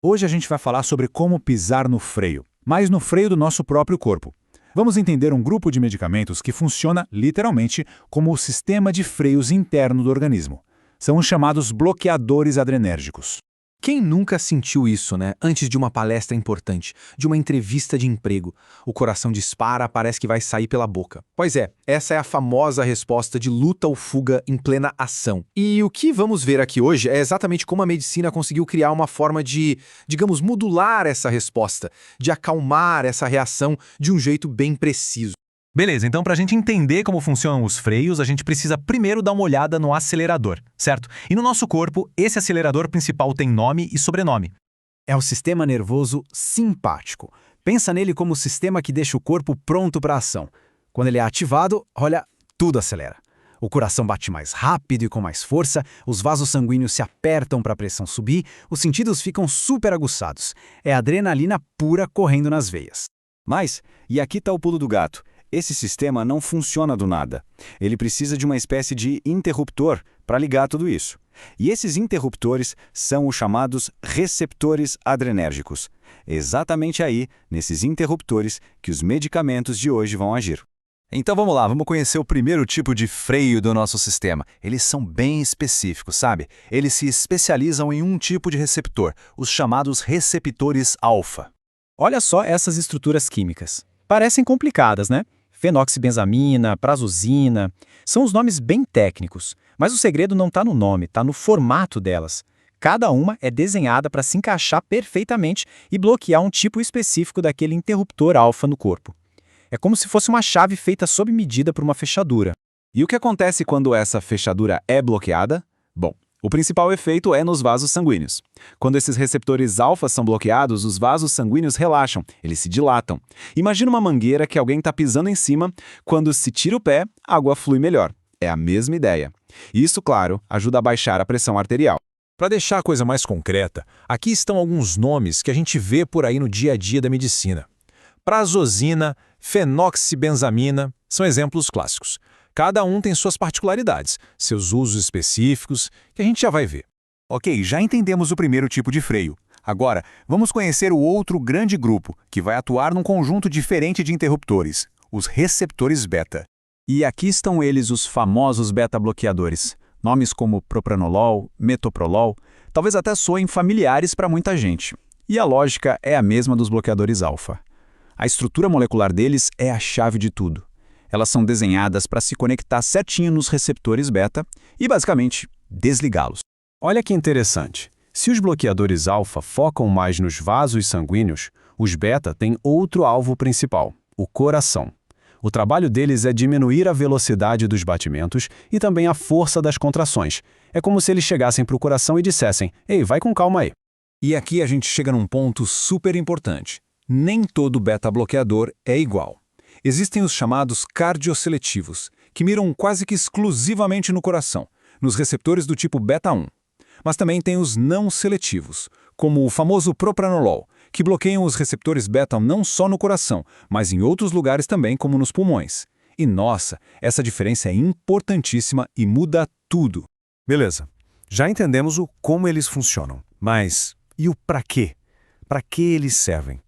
Hoje a gente vai falar sobre como pisar no freio, mas no freio do nosso próprio corpo. Vamos entender um grupo de medicamentos que funciona, literalmente, como o sistema de freios interno do organismo. São os chamados bloqueadores adrenérgicos. Quem nunca sentiu isso, né? Antes de uma palestra importante, de uma entrevista de emprego. O coração dispara, parece que vai sair pela boca. Pois é, essa é a famosa resposta de luta ou fuga em plena ação. E o que vamos ver aqui hoje é exatamente como a medicina conseguiu criar uma forma de, digamos, modular essa resposta, de acalmar essa reação de um jeito bem preciso. Beleza, então para a gente entender como funcionam os freios, a gente precisa primeiro dar uma olhada no acelerador, certo? E no nosso corpo, esse acelerador principal tem nome e sobrenome. É o sistema nervoso simpático. Pensa nele como o sistema que deixa o corpo pronto para a ação. Quando ele é ativado, olha, tudo acelera. O coração bate mais rápido e com mais força, os vasos sanguíneos se apertam para a pressão subir, os sentidos ficam super aguçados. É adrenalina pura correndo nas veias. Mas, e aqui está o pulo do gato. Esse sistema não funciona do nada. Ele precisa de uma espécie de interruptor para ligar tudo isso. E esses interruptores são os chamados receptores adrenérgicos. Exatamente aí, nesses interruptores, que os medicamentos de hoje vão agir. Então vamos lá, vamos conhecer o primeiro tipo de freio do nosso sistema. Eles são bem específicos, sabe? Eles se especializam em um tipo de receptor, os chamados receptores alfa. Olha só essas estruturas químicas. Parecem complicadas, né? Fenoxibenzamina, prazosina, são os nomes bem técnicos, mas o segredo não está no nome, está no formato delas. Cada uma é desenhada para se encaixar perfeitamente e bloquear um tipo específico daquele interruptor alfa no corpo. É como se fosse uma chave feita sob medida para uma fechadura. E o que acontece quando essa fechadura é bloqueada? Bom, o principal efeito é nos vasos sanguíneos. Quando esses receptores alfa são bloqueados, os vasos sanguíneos relaxam, eles se dilatam. Imagina uma mangueira que alguém está pisando em cima, quando se tira o pé, a água flui melhor. É a mesma ideia. Isso, claro, ajuda a baixar a pressão arterial. Para deixar a coisa mais concreta, aqui estão alguns nomes que a gente vê por aí no dia a dia da medicina. Prazosina, fenoxibenzamina são exemplos clássicos. Cada um tem suas particularidades, seus usos específicos, que a gente já vai ver. Ok, já entendemos o primeiro tipo de freio. Agora, vamos conhecer o outro grande grupo, que vai atuar num conjunto diferente de interruptores, os receptores beta. E aqui estão eles, os famosos beta-bloqueadores. Nomes como propranolol, metoprolol, talvez até soem familiares para muita gente. E a lógica é a mesma dos bloqueadores alfa. A estrutura molecular deles é a chave de tudo. Elas são desenhadas para se conectar certinho nos receptores beta e, basicamente, desligá-los. Olha que interessante. Se os bloqueadores alfa focam mais nos vasos sanguíneos, os beta têm outro alvo principal, o coração. O trabalho deles é diminuir a velocidade dos batimentos e também a força das contrações. É como se eles chegassem para o coração e dissessem: "Ei, vai com calma aí." E aqui a gente chega num ponto super importante. Nem todo beta-bloqueador é igual. Existem os chamados cardioseletivos, que miram quase que exclusivamente no coração, nos receptores do tipo beta 1. Mas também tem os não seletivos, como o famoso propranolol, que bloqueiam os receptores beta não só no coração, mas em outros lugares também, como nos pulmões. E nossa, essa diferença é importantíssima e muda tudo. Beleza, já entendemos o como eles funcionam, mas e o para quê? Para que eles servem?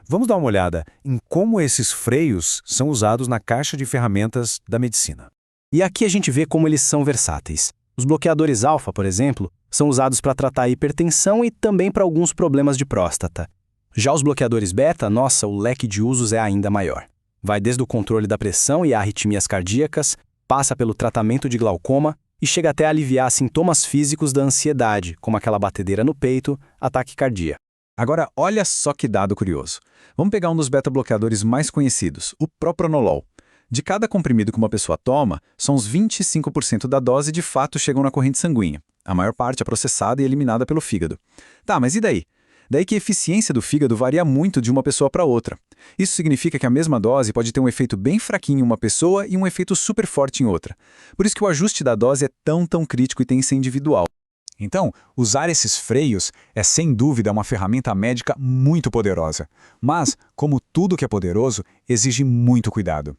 Vamos dar uma olhada em como esses freios são usados na caixa de ferramentas da medicina. E aqui a gente vê como eles são versáteis. Os bloqueadores alfa, por exemplo, são usados para tratar a hipertensão e também para alguns problemas de próstata. Já os bloqueadores beta, nossa, o leque de usos é ainda maior. Vai desde o controle da pressão e arritmias cardíacas, passa pelo tratamento de glaucoma e chega até a aliviar sintomas físicos da ansiedade, como aquela batedeira no peito, ataque cardíaco. Agora, olha só que dado curioso. Vamos pegar um dos beta-bloqueadores mais conhecidos, o propranolol. De cada comprimido que uma pessoa toma, só uns 25% da dose de fato chegam na corrente sanguínea. A maior parte é processada e eliminada pelo fígado. Tá, mas e daí? Daí que a eficiência do fígado varia muito de uma pessoa para outra. Isso significa que a mesma dose pode ter um efeito bem fraquinho em uma pessoa e um efeito super forte em outra. Por isso que o ajuste da dose é tão crítico e tem que ser individual. Então, usar esses freios é sem dúvida uma ferramenta médica muito poderosa. Mas, como tudo que é poderoso, exige muito cuidado.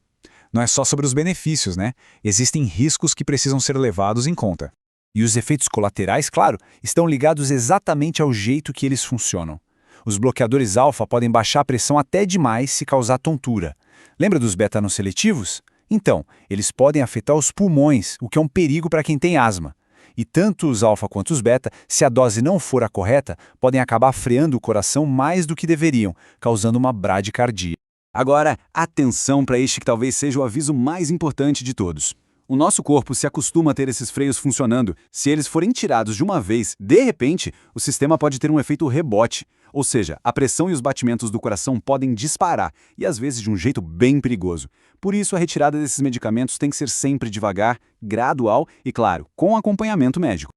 Não é só sobre os benefícios, né? Existem riscos que precisam ser levados em conta. E os efeitos colaterais, claro, estão ligados exatamente ao jeito que eles funcionam. Os bloqueadores alfa podem baixar a pressão até demais se causar tontura. Lembra dos beta-noceletivos? Então, eles podem afetar os pulmões, o que é um perigo para quem tem asma. E tanto os alfa quanto os beta, se a dose não for a correta, podem acabar freando o coração mais do que deveriam, causando uma bradicardia. Agora, atenção para este que talvez seja o aviso mais importante de todos. O nosso corpo se acostuma a ter esses freios funcionando. Se eles forem tirados de uma vez, de repente, o sistema pode ter um efeito rebote. Ou seja, a pressão e os batimentos do coração podem disparar, e às vezes de um jeito bem perigoso. Por isso, a retirada desses medicamentos tem que ser sempre devagar, gradual e, claro, com acompanhamento médico.